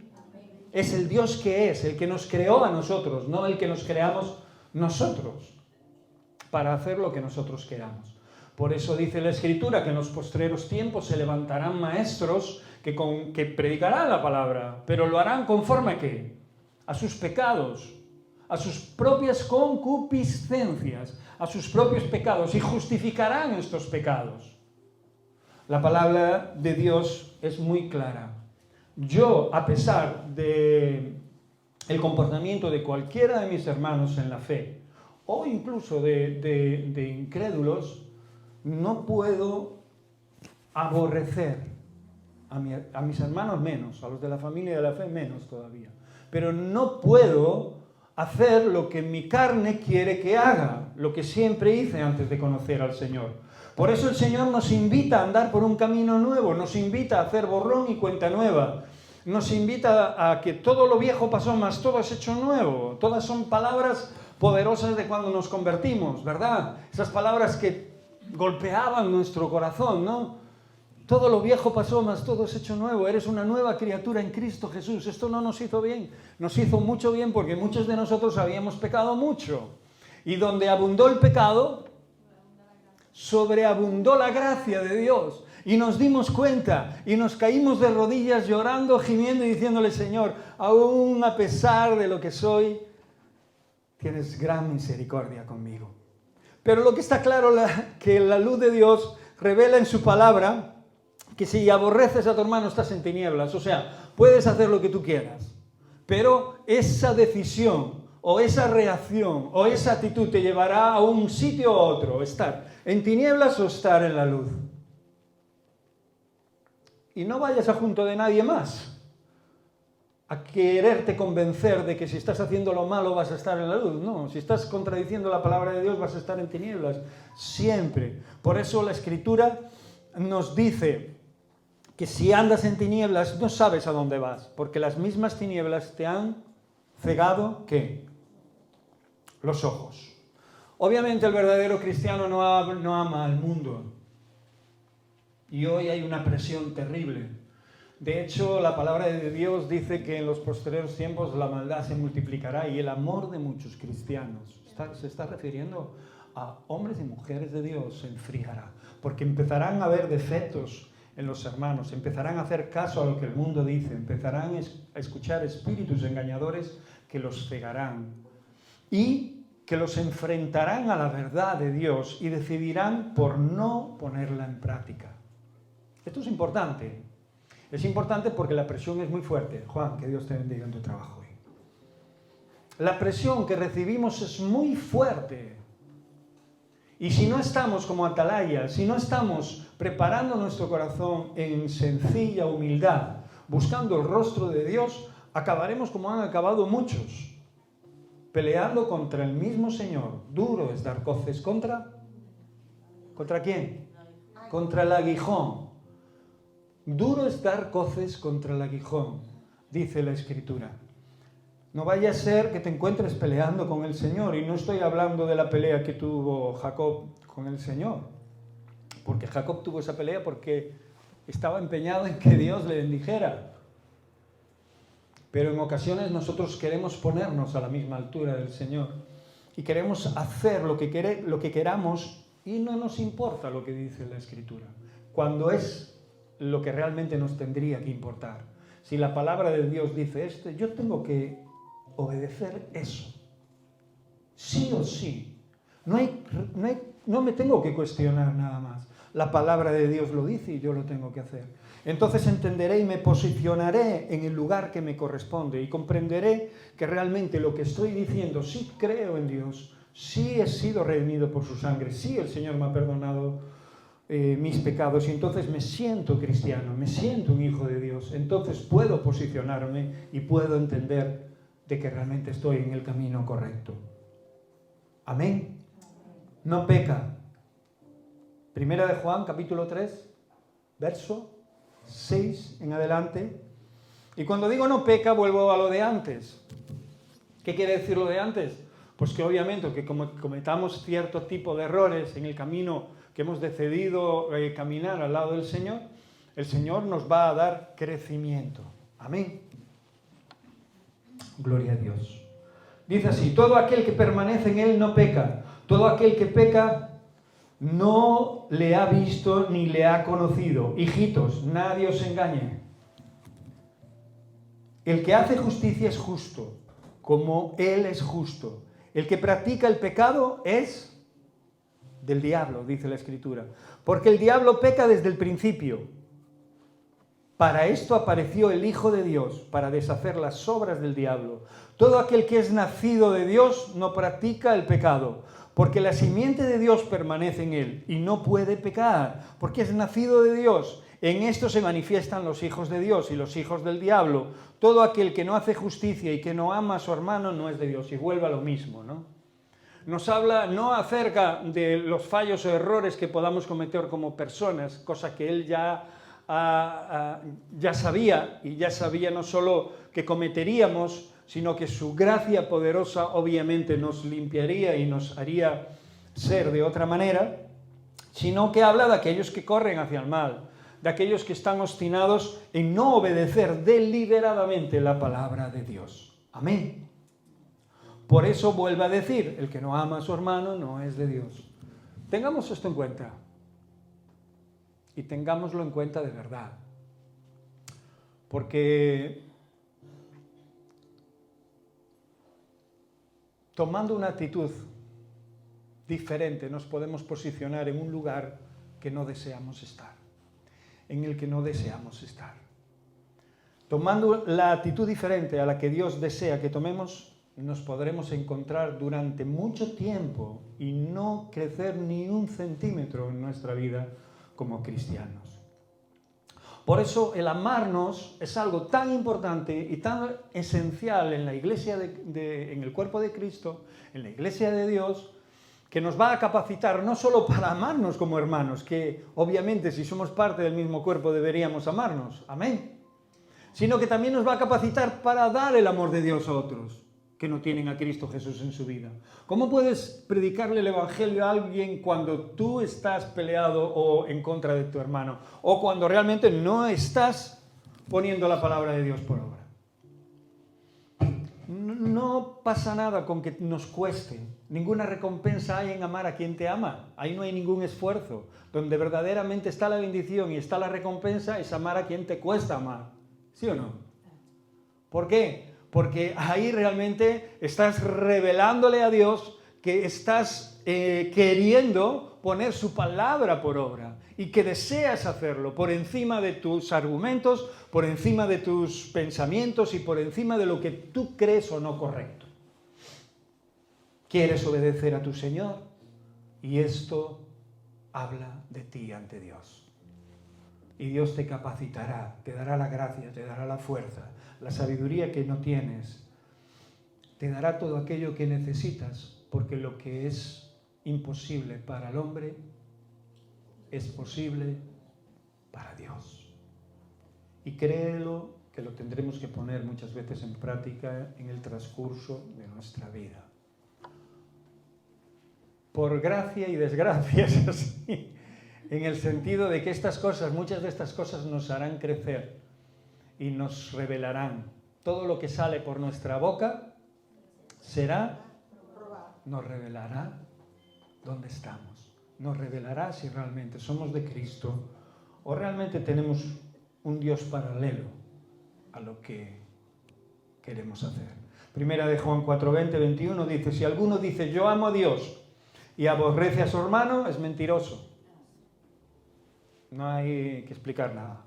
Es el Dios que es, el que nos creó a nosotros, no el que nos creamos nosotros para hacer lo que nosotros queramos. Por eso dice la Escritura que en los postreros tiempos se levantarán maestros que predicarán la palabra, pero lo harán conforme a ¿qué? A sus pecados, a sus propias concupiscencias, a sus propios pecados y justificarán estos pecados. La palabra de Dios es muy clara. Yo, a pesar de el comportamiento de cualquiera de mis hermanos en la fe, o incluso de incrédulos, no puedo aborrecer a mis hermanos menos, a los de la familia de la fe menos todavía. Pero no puedo hacer lo que mi carne quiere que haga, lo que siempre hice antes de conocer al Señor. Por eso el Señor nos invita a andar por un camino nuevo, nos invita a hacer borrón y cuenta nueva. Nos invita a que todo lo viejo pasó, más todo es hecho nuevo. Todas son palabras poderosas de cuando nos convertimos, ¿verdad? Esas palabras que golpeaban nuestro corazón, ¿no? Todo lo viejo pasó, más todo es hecho nuevo. Eres una nueva criatura en Cristo Jesús. Esto no nos hizo bien. Nos hizo mucho bien porque muchos de nosotros habíamos pecado mucho. Y donde abundó el pecado, sobreabundó la gracia de Dios. Y nos dimos cuenta y nos caímos de rodillas llorando, gimiendo y diciéndole: Señor, aún a pesar de lo que soy, tienes gran misericordia conmigo. Pero lo que está claro que la luz de Dios revela en su palabra que si aborreces a tu hermano estás en tinieblas. O sea, puedes hacer lo que tú quieras, pero esa decisión o esa reacción o esa actitud te llevará a un sitio u otro, estar en tinieblas o estar en la luz. Y no vayas a junto de nadie más a quererte convencer de que si estás haciendo lo malo vas a estar en la luz. No, si estás contradiciendo la palabra de Dios vas a estar en tinieblas, siempre. Por eso la Escritura nos dice que si andas en tinieblas no sabes a dónde vas, porque las mismas tinieblas te han cegado, ¿qué? Los ojos. Obviamente el verdadero cristiano no ama al mundo. Y hoy hay una presión terrible. De hecho, la palabra de Dios dice que en los posteriores tiempos la maldad se multiplicará y el amor de muchos cristianos, se está refiriendo a hombres y mujeres de Dios, se enfriará. Porque empezarán a haber defectos en los hermanos, empezarán a hacer caso a lo que el mundo dice, empezarán a escuchar espíritus engañadores que los cegarán y que los enfrentarán a la verdad de Dios y decidirán por no ponerla en práctica. Esto es importante. Es importante porque la presión es muy fuerte. Juan, que Dios te bendiga en tu trabajo hoy. La presión que recibimos es muy fuerte. Y si no estamos como atalaya, si no estamos preparando nuestro corazón en sencilla humildad, buscando el rostro de Dios, acabaremos como han acabado muchos, peleando contra el mismo Señor. Duro es dar coces ¿contra quién? Contra el aguijón. Duro es dar coces contra el aguijón, dice la Escritura. No vaya a ser que te encuentres peleando con el Señor, y no estoy hablando de la pelea que tuvo Jacob con el Señor, porque Jacob tuvo esa pelea porque estaba empeñado en que Dios le bendijera. Pero en ocasiones nosotros queremos ponernos a la misma altura del Señor y queremos hacer lo que queramos y no nos importa lo que dice la Escritura, cuando es lo que realmente nos tendría que importar. Si la palabra de Dios dice esto, yo tengo que obedecer eso. Sí o sí. No me tengo que cuestionar nada más. La palabra de Dios lo dice y yo lo tengo que hacer. Entonces entenderé y me posicionaré en el lugar que me corresponde y comprenderé que realmente lo que estoy diciendo, sí creo en Dios, sí he sido redimido por su sangre, sí el Señor me ha perdonado mis pecados y entonces me siento cristiano, me siento un hijo de Dios. Entonces puedo posicionarme y puedo entender de que realmente estoy en el camino correcto. Amén. No peca. Primera de Juan, capítulo 3, verso 6 en adelante. Y cuando digo no peca, vuelvo a lo de antes. ¿Qué quiere decir lo de antes? Pues que obviamente que como cometamos cierto tipo de errores en el camino que hemos decidido caminar al lado del Señor, el Señor nos va a dar crecimiento. Amén. Gloria a Dios. Dice así: todo aquel que permanece en Él no peca. Todo aquel que peca no le ha visto ni le ha conocido. Hijitos, nadie os engañe. El que hace justicia es justo, como Él es justo. El que practica el pecado es del diablo, dice la Escritura. Porque el diablo peca desde el principio. Para esto apareció el Hijo de Dios, para deshacer las obras del diablo. Todo aquel que es nacido de Dios no practica el pecado, porque la simiente de Dios permanece en él y no puede pecar, porque es nacido de Dios. En esto se manifiestan los hijos de Dios y los hijos del diablo. Todo aquel que no hace justicia y que no ama a su hermano no es de Dios. Y vuelve a lo mismo, ¿no? Nos habla no acerca de los fallos o errores que podamos cometer como personas, cosa que él ya sabía, y ya sabía no solo que cometeríamos, sino que su gracia poderosa obviamente nos limpiaría y nos haría ser de otra manera, sino que habla de aquellos que corren hacia el mal, de aquellos que están obstinados en no obedecer deliberadamente la palabra de Dios. Amén. Por eso vuelve a decir, el que no ama a su hermano no es de Dios. Tengamos esto en cuenta. Y tengámoslo en cuenta de verdad. Porque tomando una actitud diferente nos podemos posicionar en un lugar que no deseamos estar, en el que no deseamos estar. Tomando la actitud diferente a la que Dios desea que tomemos, nos podremos encontrar durante mucho tiempo y no crecer ni un centímetro en nuestra vida como cristianos. Por eso el amarnos es algo tan importante y tan esencial en la iglesia, en el cuerpo de Cristo, en la iglesia de Dios, que nos va a capacitar no solo para amarnos como hermanos, que obviamente si somos parte del mismo cuerpo deberíamos amarnos, amén, sino que también nos va a capacitar para dar el amor de Dios a otros que no tienen a Cristo Jesús en su vida. ¿Cómo puedes predicarle el evangelio a alguien cuando tú estás peleado o en contra de tu hermano? O cuando realmente no estás poniendo la palabra de Dios por obra. No pasa nada con que nos cueste. Ninguna recompensa hay en amar a quien te ama. Ahí no hay ningún esfuerzo. Donde verdaderamente está la bendición y está la recompensa es amar a quien te cuesta amar. ¿Sí o no? ¿Por qué? Porque ahí realmente estás revelándole a Dios que estás queriendo poner su palabra por obra y que deseas hacerlo por encima de tus argumentos, por encima de tus pensamientos y por encima de lo que tú crees o no correcto. Quieres obedecer a tu Señor y esto habla de ti ante Dios. Y Dios te capacitará, te dará la gracia, te dará la fuerza, la sabiduría que no tienes. Te dará todo aquello que necesitas, porque lo que es imposible para el hombre es posible para Dios. Y créelo que lo tendremos que poner muchas veces en práctica en el transcurso de nuestra vida. Por gracia y desgracia, es así. En el sentido de que estas cosas, muchas de estas cosas nos harán crecer y nos revelarán. Todo lo que sale por nuestra boca nos revelará dónde estamos. Nos revelará si realmente somos de Cristo o realmente tenemos un Dios paralelo a lo que queremos hacer. Primera de Juan 4:20, 21 dice, si alguno dice yo amo a Dios y aborrece a su hermano, es mentiroso. No hay que explicar nada.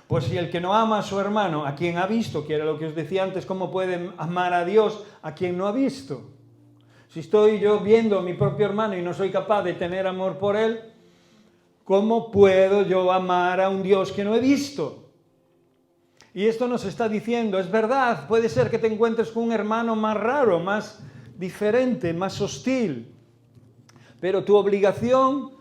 Pues si el que no ama a su hermano, a quien ha visto, que era lo que os decía antes, ¿cómo puede amar a Dios a quien no ha visto? Si estoy yo viendo a mi propio hermano y no soy capaz de tener amor por él, ¿cómo puedo yo amar a un Dios que no he visto? Y esto nos está diciendo, es verdad, puede ser que te encuentres con un hermano más raro, más diferente, más hostil, pero tu obligación,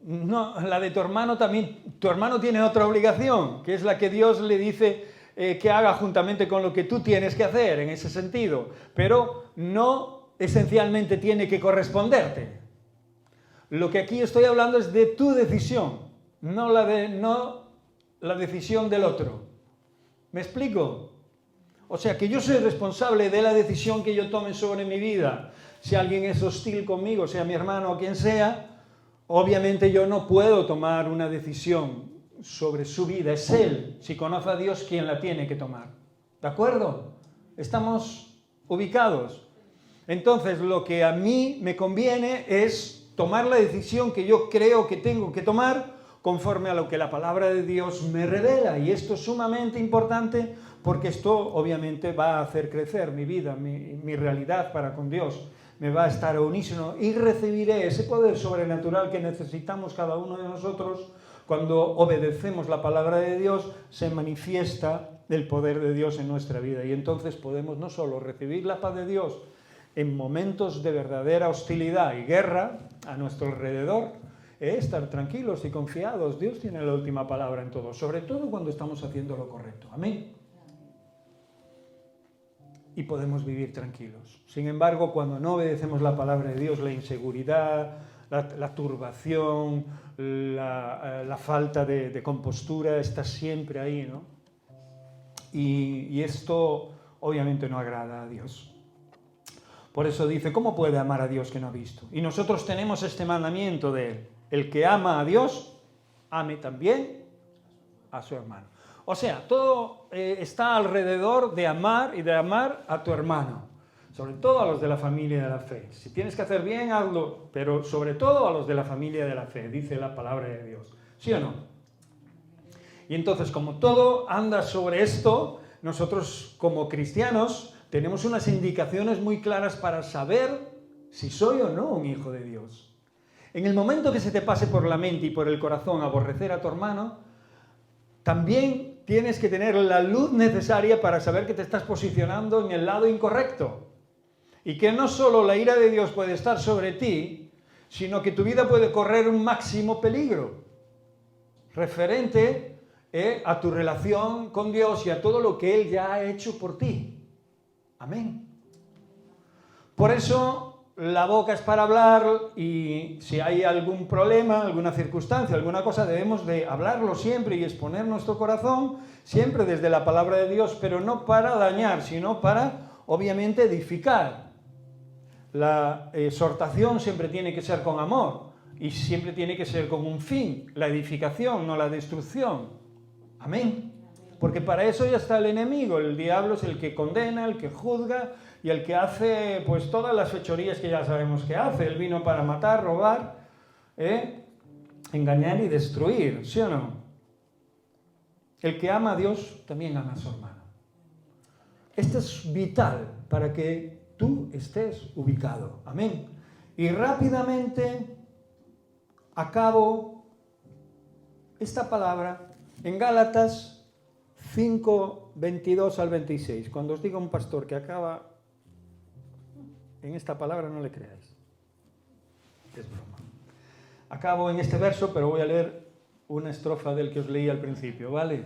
no, la de tu hermano también, tu hermano tiene otra obligación, que es la que Dios le dice que haga juntamente con lo que tú tienes que hacer en ese sentido, pero no esencialmente tiene que corresponderte. Lo que aquí estoy hablando es de tu decisión, no la decisión del otro. ¿Me explico? O sea, que yo soy responsable de la decisión que yo tome sobre mi vida. Si alguien es hostil conmigo, sea mi hermano o quien sea, obviamente yo no puedo tomar una decisión sobre su vida. Es él, si conoce a Dios, quien la tiene que tomar. ¿De acuerdo? ¿Estamos ubicados? Entonces, lo que a mí me conviene es tomar la decisión que yo creo que tengo que tomar conforme a lo que la palabra de Dios me revela. Y esto es sumamente importante porque esto obviamente va a hacer crecer mi vida, mi realidad para con Dios. Me va a estar a unísono y recibiré ese poder sobrenatural que necesitamos cada uno de nosotros. Cuando obedecemos la palabra de Dios, se manifiesta el poder de Dios en nuestra vida. Y entonces podemos no solo recibir la paz de Dios en momentos de verdadera hostilidad y guerra a nuestro alrededor, estar tranquilos y confiados. Dios tiene la última palabra en todo, sobre todo cuando estamos haciendo lo correcto. Amén. Y podemos vivir tranquilos. Sin embargo, cuando no obedecemos la palabra de Dios, la inseguridad, la turbación, la falta de compostura está siempre ahí, ¿no? Y esto obviamente no agrada a Dios. Por eso dice, ¿cómo puede amar a Dios que no ha visto? Y nosotros tenemos este mandamiento de Él. El que ama a Dios, ame también a su hermano. O sea, todo está alrededor de amar y de amar a tu hermano. Sobre todo a los de la familia de la fe. Si tienes que hacer bien, hazlo, pero sobre todo a los de la familia de la fe, dice la palabra de Dios. ¿Sí o no? Y entonces, como todo anda sobre esto, nosotros como cristianos tenemos unas indicaciones muy claras para saber si soy o no un hijo de Dios. En el momento que se te pase por la mente y por el corazón aborrecer a tu hermano, también tienes que tener la luz necesaria para saber que te estás posicionando en el lado incorrecto. Y que no solo la ira de Dios puede estar sobre ti, sino que tu vida puede correr un máximo peligro referente a tu relación con Dios y a todo lo que Él ya ha hecho por ti. Amén. Por eso la boca es para hablar y si hay algún problema, alguna circunstancia, alguna cosa, debemos de hablarlo siempre y exponer nuestro corazón siempre desde la palabra de Dios, pero no para dañar, sino para, obviamente, edificar. La exhortación siempre tiene que ser con amor y siempre tiene que ser con un fin, la edificación, no la destrucción. Amén. Porque para eso ya está el enemigo, el diablo es el que condena, el que juzga y el que hace pues todas las fechorías que ya sabemos que hace. Él vino para matar, robar, engañar y destruir, ¿sí o no? El que ama a Dios también ama a su hermano. Esto es vital para que tú estés ubicado. Amén. Y rápidamente acabo esta palabra en Gálatas 5, 22 al 26. Cuando os diga un pastor que acaba en esta palabra, no le creáis. Es broma. Acabo en este verso, pero voy a leer una estrofa del que os leí al principio, ¿vale?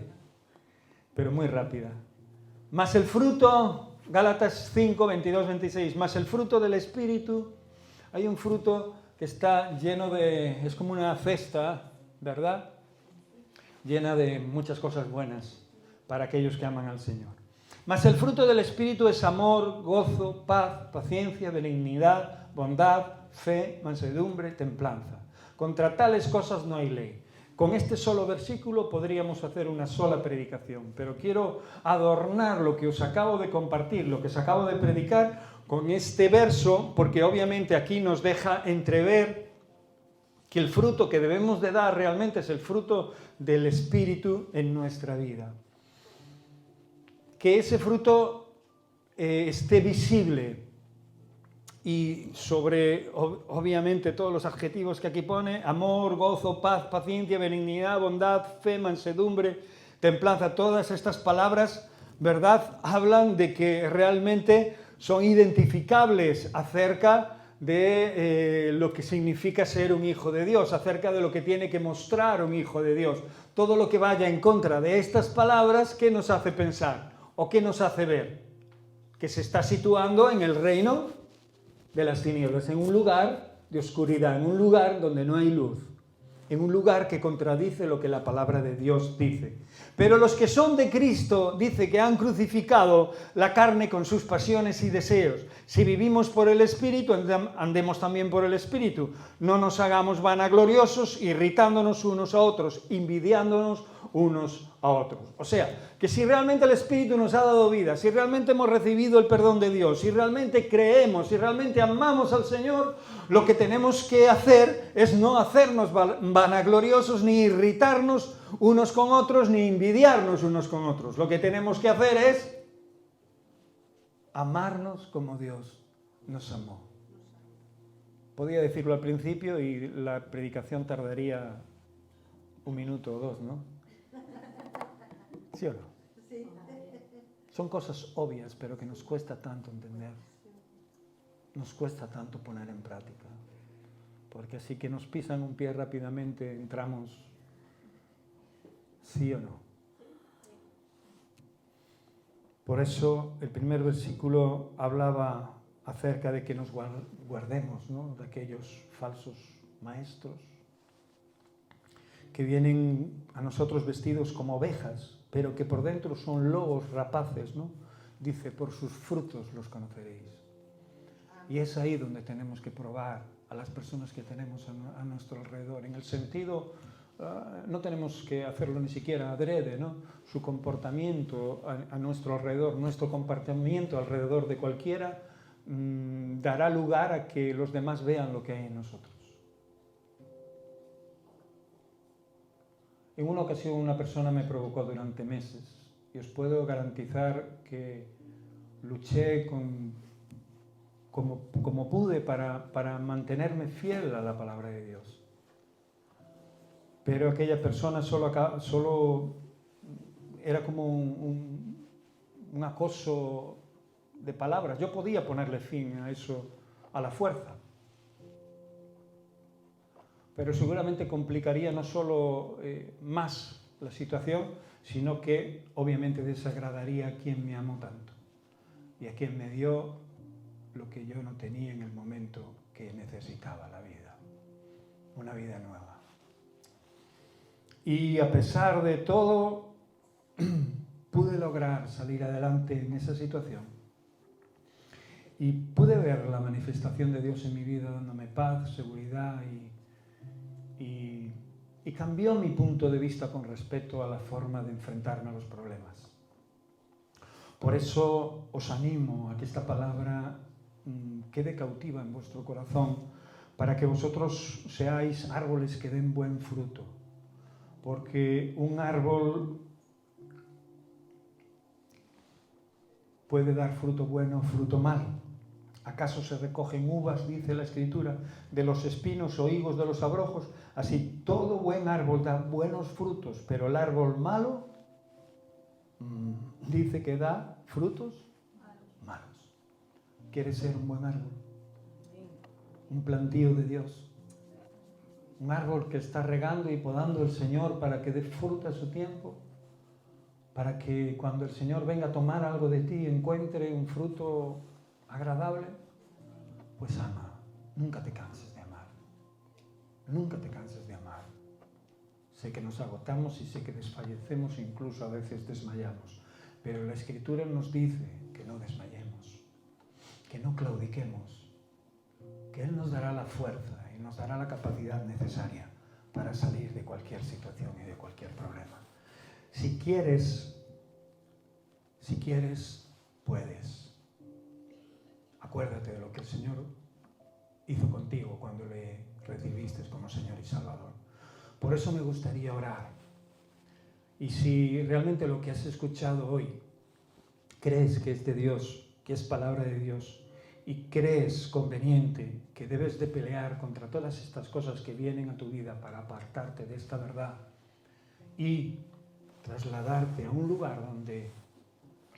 Pero muy rápida. Mas el fruto, Gálatas 5, 22, 26, mas el fruto del Espíritu, hay un fruto que está lleno de, es como una cesta, ¿verdad? Llena de muchas cosas buenas para aquellos que aman al Señor. Mas el fruto del Espíritu es amor, gozo, paz, paciencia, benignidad, bondad, fe, mansedumbre, templanza. Contra tales cosas no hay ley. Con este solo versículo podríamos hacer una sola predicación, pero quiero adornar lo que os acabo de compartir, lo que os acabo de predicar, con este verso, porque obviamente aquí nos deja entrever que el fruto que debemos de dar realmente es el fruto del Espíritu en nuestra vida. Que ese fruto esté visible y sobre, obviamente, todos los adjetivos que aquí pone, amor, gozo, paz, paciencia, benignidad, bondad, fe, mansedumbre, templanza, todas estas palabras, ¿verdad?, hablan de que realmente son identificables acerca de lo que significa ser un hijo de Dios, acerca de lo que tiene que mostrar un hijo de Dios. Todo lo que vaya en contra de estas palabras, ¿qué nos hace pensar? ¿O qué nos hace ver? Que se está situando en el reino de las tinieblas, en un lugar de oscuridad, en un lugar donde no hay luz, en un lugar que contradice lo que la palabra de Dios dice. Pero los que son de Cristo, dice que han crucificado la carne con sus pasiones y deseos. Si vivimos por el Espíritu, andemos también por el Espíritu. No nos hagamos vanagloriosos, irritándonos unos a otros, envidiándonos unos a otros. O sea, que si realmente el Espíritu nos ha dado vida, si realmente hemos recibido el perdón de Dios, si realmente creemos, si realmente amamos al Señor, lo que tenemos que hacer es no hacernos vanagloriosos, ni irritarnos unos con otros, ni envidiarnos unos con otros. Lo que tenemos que hacer es amarnos como Dios nos amó. Podía decirlo al principio y la predicación tardaría 1 minuto o 2, ¿no? ¿Sí o no? Son cosas obvias, pero que nos cuesta tanto entender. nos cuesta tanto poner en práctica. Porque así que nos pisan un pie rápidamente, entramos, ¿sí o no? Por eso el primer versículo hablaba acerca de que nos guardemos, ¿no?, de aquellos falsos maestros que vienen a nosotros vestidos como ovejas, pero que por dentro son lobos rapaces, ¿no? Dice, por sus frutos los conoceréis. Y es ahí donde tenemos que probar a las personas que tenemos a nuestro alrededor. En el sentido, no tenemos que hacerlo ni siquiera adrede, ¿no? Su comportamiento a nuestro alrededor, nuestro comportamiento alrededor de cualquiera, dará lugar a que los demás vean lo que hay en nosotros. En una ocasión una persona me provocó durante meses y os puedo garantizar que luché como pude para mantenerme fiel a la palabra de Dios. Pero aquella persona solo era como un acoso de palabras. Yo podía ponerle fin a eso a la fuerza. Pero seguramente complicaría no solo más la situación, sino que obviamente desagradaría a quien me amó tanto y a quien me dio lo que yo no tenía en el momento que necesitaba la vida, una vida nueva. Y a pesar de todo, pude lograr salir adelante en esa situación y pude ver la manifestación de Dios en mi vida dándome paz, seguridad y cambió mi punto de vista con respecto a la forma de enfrentarme a los problemas. Por eso os animo a que esta palabra quede cautiva en vuestro corazón para que vosotros seáis árboles que den buen fruto. Porque un árbol puede dar fruto bueno o fruto malo. ¿Acaso se recogen uvas, dice la Escritura, de los espinos o higos de los abrojos? Así, todo buen árbol da buenos frutos, pero el árbol malo dice que da frutos malos. ¿Quieres ser un buen árbol? Un plantío de Dios. Un árbol que está regando y podando el Señor para que dé fruto a su tiempo, para que cuando el Señor venga a tomar algo de ti encuentre un fruto agradable. Pues ama, nunca te canses de amar, nunca te canses de amar. Sé que nos agotamos y sé que desfallecemos, incluso a veces desmayamos, pero la Escritura nos dice que no desmayemos, que no claudiquemos, que Él nos dará la fuerza y nos dará la capacidad necesaria para salir de cualquier situación y de cualquier problema. Si quieres, puedes. Acuérdate de lo que el Señor hizo contigo cuando le recibiste como Señor y Salvador. Por eso me gustaría orar. Y si realmente lo que has escuchado hoy crees que es de Dios, que es palabra de Dios, y crees conveniente que debes de pelear contra todas estas cosas que vienen a tu vida para apartarte de esta verdad y trasladarte a un lugar donde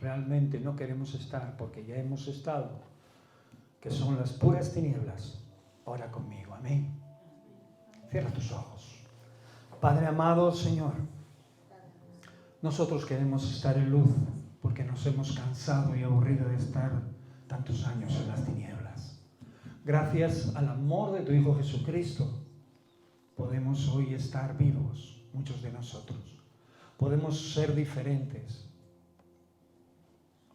realmente no queremos estar porque ya hemos estado, que son las puras tinieblas, ora conmigo, amén. Cierra tus ojos. Padre amado, Señor, nosotros queremos estar en luz porque nos hemos cansado y aburrido de estar tantos años en las tinieblas. Gracias al amor de tu Hijo Jesucristo, podemos hoy estar vivos, muchos de nosotros. Podemos ser diferentes.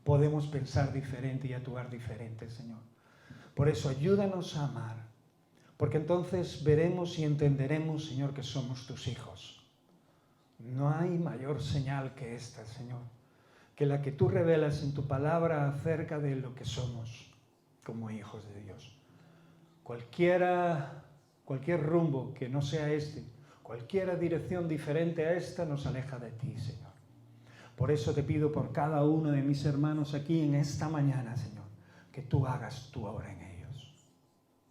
Podemos pensar diferente y actuar diferente, Señor. Por eso ayúdanos a amar, porque entonces veremos y entenderemos, Señor, que somos tus hijos. No hay mayor señal que esta, Señor, que la que tú revelas en tu palabra acerca de lo que somos como hijos de Dios. Cualquier rumbo que no sea este, cualquier dirección diferente a esta nos aleja de ti, Señor. Por eso te pido por cada uno de mis hermanos aquí en esta mañana, Señor, que tú hagas tu obra en ellos,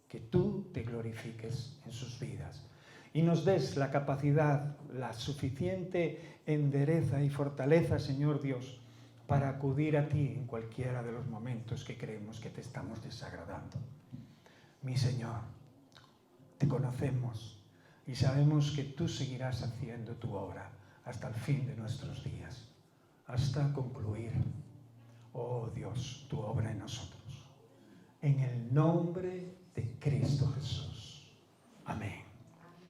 que tú te glorifiques en sus vidas y nos des la capacidad, la suficiente endereza y fortaleza, Señor Dios, para acudir a ti en cualquiera de los momentos que creemos que te estamos desagradando. mi Señor, te conocemos y sabemos que tú seguirás haciendo tu obra hasta el fin de nuestros días, hasta concluir, oh Dios, tu obra en nosotros. En el nombre de Cristo Jesús. Amén.